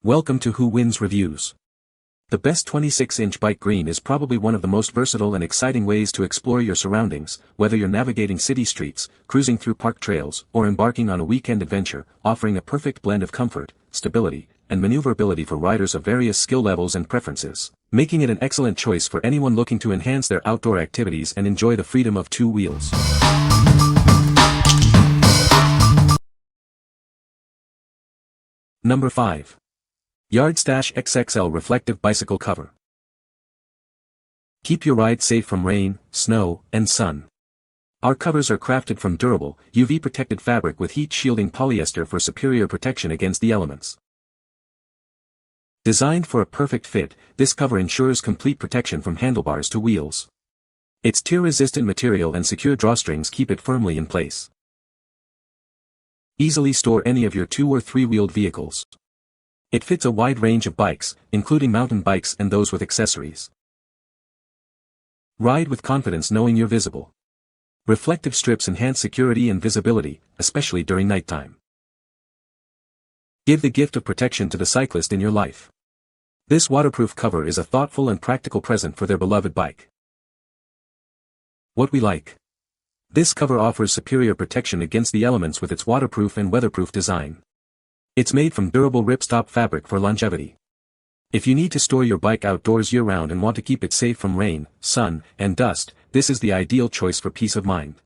Welcome to Who Wins Reviews. The best 26-inch bike green is probably one of the most versatile and exciting ways to explore your surroundings, whether you're navigating city streets, cruising through park trails, or embarking on a weekend adventure, offering a perfect blend of comfort, stability, and maneuverability for riders of various skill levels and preferences, making it an excellent choice for anyone looking to enhance their outdoor activities and enjoy the freedom of two wheels. Number 5. YardStash XXL Reflective Bicycle Cover. Keep your ride safe from rain, snow, and sun. Our covers are crafted from durable, UV-protected fabric with heat-shielding polyester for superior protection against the elements. Designed for a perfect fit, this cover ensures complete protection from handlebars to wheels. Its tear-resistant material and secure drawstrings keep it firmly in place. Easily store any of your 2- or 3-wheeled vehicles. It fits a wide range of bikes, including mountain bikes and those with accessories. Ride with confidence knowing you're visible. Reflective strips enhance security and visibility, especially during nighttime. Give the gift of protection to the cyclist in your life. This waterproof cover is a thoughtful and practical present for their beloved bike. What we like. This cover offers superior protection against the elements with its waterproof and weatherproof design. It's made from durable ripstop fabric for longevity. If you need to store your bike outdoors year-round and want to keep it safe from rain, sun, and dust, this is the ideal choice for peace of mind.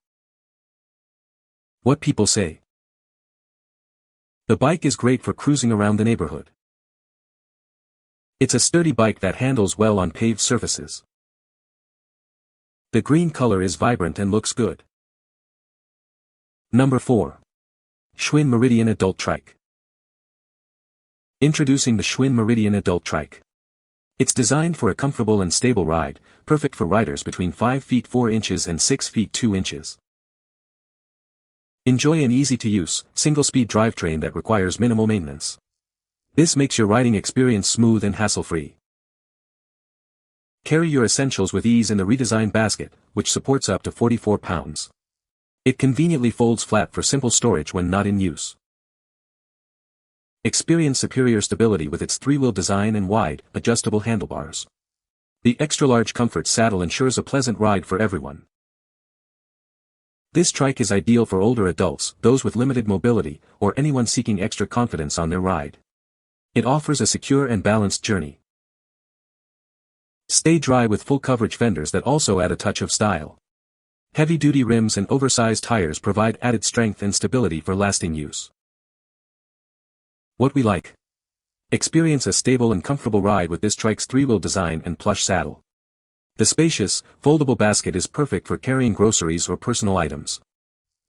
What people say. The bike is great for cruising around the neighborhood. It's a sturdy bike that handles well on paved surfaces. The green color is vibrant and looks good. Number 4. Schwinn Meridian Adult Trike. Introducing the Schwinn Meridian Adult Trike. It's designed for a comfortable and stable ride, perfect for riders between 5 feet 4 inches and 6 feet 2 inches. Enjoy an easy-to-use, single-speed drivetrain that requires minimal maintenance. This makes your riding experience smooth and hassle-free. Carry your essentials with ease in the redesigned basket, which supports up to 44 pounds. It conveniently folds flat for simple storage when not in use. Experience superior stability with its 3-wheel design and wide, adjustable handlebars. The extra-large comfort saddle ensures a pleasant ride for everyone. This trike is ideal for older adults, those with limited mobility, or anyone seeking extra confidence on their ride. It offers a secure and balanced journey. Stay dry with full coverage fenders that also add a touch of style. Heavy-duty rims and oversized tires provide added strength and stability for lasting use. What we like. Experience a stable and comfortable ride with this trike's 3-wheel design and plush saddle. The spacious, foldable basket is perfect for carrying groceries or personal items.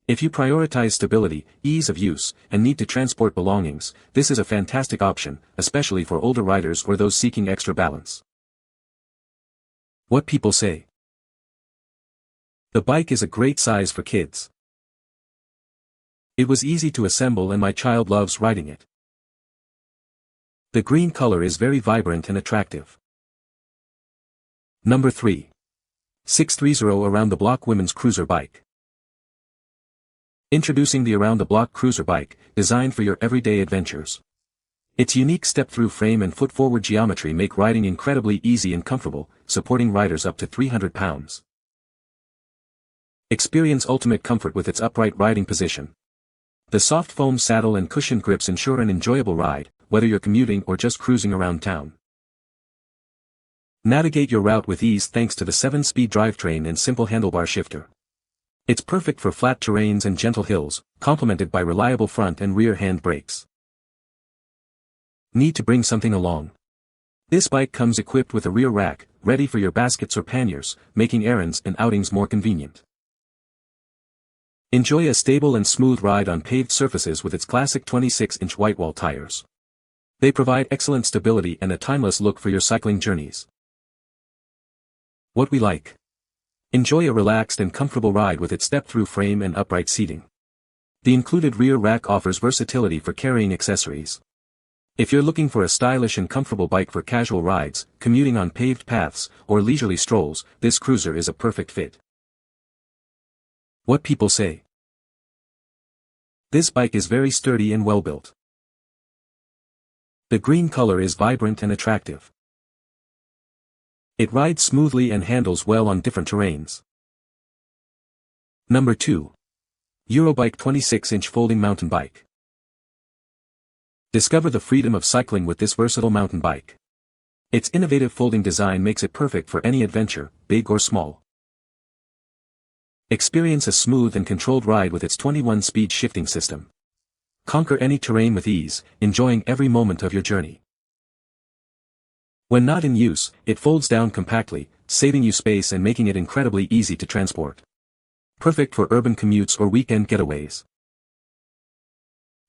If you prioritize stability, ease of use, and need to transport belongings, this is a fantastic option, especially for older riders or those seeking extra balance. What people say. The bike is a great size for kids. It was easy to assemble and my child loves riding it. The green color is very vibrant and attractive. Number 3. SIXTHREEZERO Around the Block Women's Cruiser Bike. Introducing the Around the Block Cruiser Bike, designed for your everyday adventures. Its unique step-through frame and foot-forward geometry make riding incredibly easy and comfortable, supporting riders up to 300 pounds. Experience ultimate comfort with its upright riding position. The soft foam saddle and cushioned grips ensure an enjoyable ride, whether you're commuting or just cruising around town. Navigate your route with ease thanks to the 7-speed drivetrain and simple handlebar shifter. It's perfect for flat terrains and gentle hills, complemented by reliable front and rear hand brakes. Need to bring something along? This bike comes equipped with a rear rack, ready for your baskets or panniers, making errands and outings more convenient. Enjoy a stable and smooth ride on paved surfaces with its classic 26-inch whitewall tires. They provide excellent stability and a timeless look for your cycling journeys. What we like. Enjoy a relaxed and comfortable ride with its step-through frame and upright seating. The included rear rack offers versatility for carrying accessories. If you're looking for a stylish and comfortable bike for casual rides, commuting on paved paths, or leisurely strolls, this cruiser is a perfect fit. What people say. This bike is very sturdy and well built. The green color is vibrant and attractive. It rides smoothly and handles well on different terrains. Number 2. EUROBIKE 26-inch folding mountain bike. Discover the freedom of cycling with this versatile mountain bike. Its innovative folding design makes it perfect for any adventure, big or small. Experience a smooth and controlled ride with its 21-speed shifting system. Conquer any terrain with ease, enjoying every moment of your journey. When not in use, it folds down compactly, saving you space and making it incredibly easy to transport. Perfect for urban commutes or weekend getaways.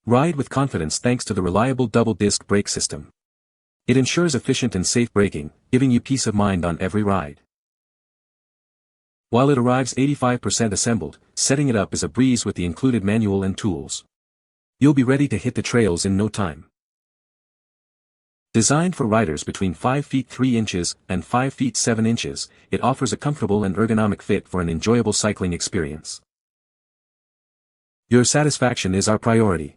Ride with confidence thanks to the reliable double-disc brake system. It ensures efficient and safe braking, giving you peace of mind on every ride. While it arrives 85% assembled, setting it up is a breeze with the included manual and tools. You'll be ready to hit the trails in no time. Designed for riders between 5 feet 3 inches and 5 feet 7 inches, it offers a comfortable and ergonomic fit for an enjoyable cycling experience. Your satisfaction is our priority.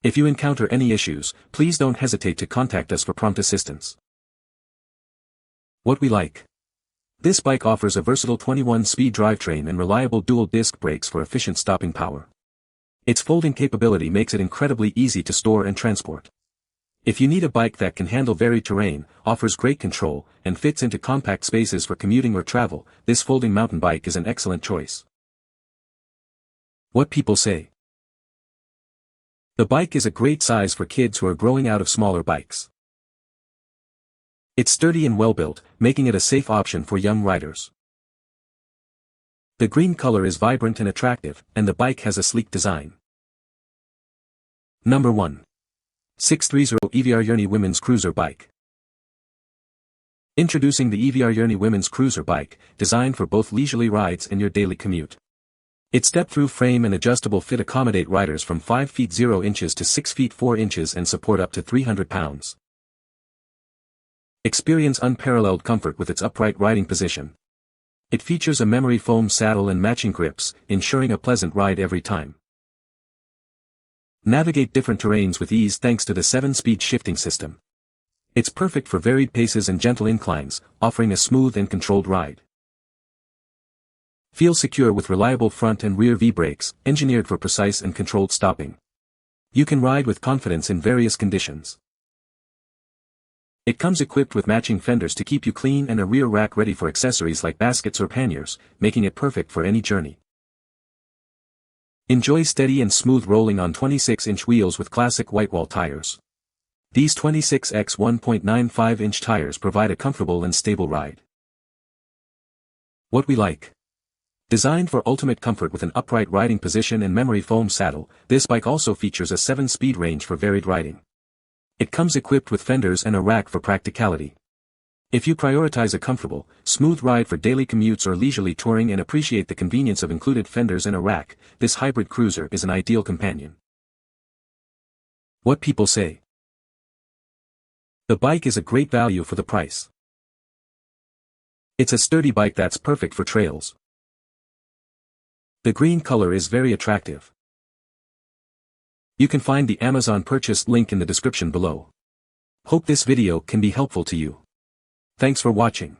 If you encounter any issues, please don't hesitate to contact us for prompt assistance. What we like. This bike offers a versatile 21-speed drivetrain and reliable dual-disc brakes for efficient stopping power. Its folding capability makes it incredibly easy to store and transport. If you need a bike that can handle varied terrain, offers great control, and fits into compact spaces for commuting or travel, this folding mountain bike is an excellent choice. What people say. The bike is a great size for kids who are growing out of smaller bikes. It's sturdy and well-built, making it a safe option for young riders. The green color is vibrant and attractive, and the bike has a sleek design. Number 1. SIXTHREEZERO EVRYjourney Women's Cruiser Bike. Introducing the EVRYjourney Women's Cruiser Bike, designed for both leisurely rides and your daily commute. Its step-through frame and adjustable fit accommodate riders from 5 feet 0 inches to 6 feet 4 inches and support up to 300 pounds. Experience unparalleled comfort with its upright riding position. It features a memory foam saddle and matching grips, ensuring a pleasant ride every time. Navigate different terrains with ease thanks to the 7-speed shifting system. It's perfect for varied paces and gentle inclines, offering a smooth and controlled ride. Feel secure with reliable front and rear V-brakes, engineered for precise and controlled stopping. You can ride with confidence in various conditions. It comes equipped with matching fenders to keep you clean and a rear rack ready for accessories like baskets or panniers, making it perfect for any journey. Enjoy steady and smooth rolling on 26-inch wheels with classic whitewall tires. These 26x 1.95-inch tires provide a comfortable and stable ride. What we like. Designed for ultimate comfort with an upright riding position and memory foam saddle, this bike also features a 7-speed range for varied riding. It comes equipped with fenders and a rack for practicality. If you prioritize a comfortable, smooth ride for daily commutes or leisurely touring and appreciate the convenience of included fenders and a rack, this hybrid cruiser is an ideal companion. What people say. The bike is a great value for the price. It's a sturdy bike that's perfect for trails. The green color is very attractive. You can find the Amazon purchase link in the description below. Hope this video can be helpful to you. Thanks for watching.